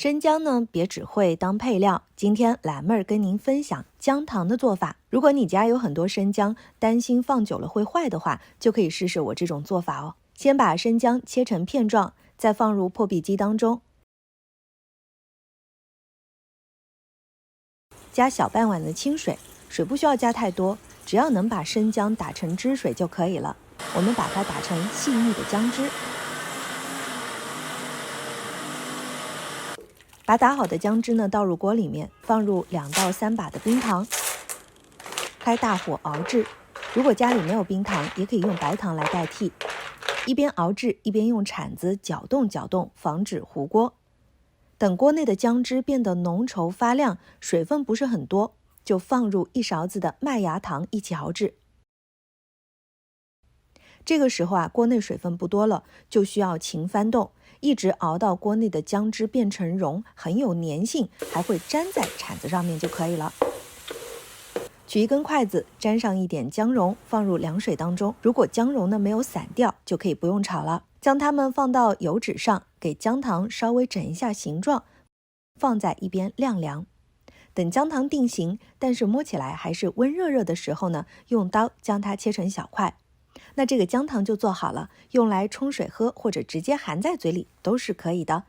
生姜呢，别只会当配料。今天蓝妹儿跟您分享姜糖的做法。如果你家有很多生姜，担心放久了会坏的话，就可以试试我这种做法哦。先把生姜切成片状，再放入破壁机当中，加小半碗的清水，水不需要加太多，只要能把生姜打成汁水就可以了。我们把它打成细腻的姜汁。把打好的姜汁呢倒入锅里面，放入2到3把的冰糖，开大火熬制。如果家里没有冰糖，也可以用白糖来代替。一边熬制一边用铲子搅动搅动，防止糊锅。等锅内的姜汁变得浓稠发亮，水分不是很多，就放入1勺子的麦芽糖一起熬制。这个时候锅内水分不多了，就需要勤翻动，一直熬到锅内的姜汁变成蓉，很有粘性，还会粘在铲子上面就可以了。取一根筷子，沾上一点姜蓉，放入凉水当中。如果姜蓉呢没有散掉，就可以不用炒了。将它们放到油纸上，给姜糖稍微整一下形状，放在一边晾凉。等姜糖定型，但是摸起来还是温热热的时候呢，用刀将它切成小块。那这个姜糖就做好了，用来冲水喝或者直接含在嘴里都是可以的。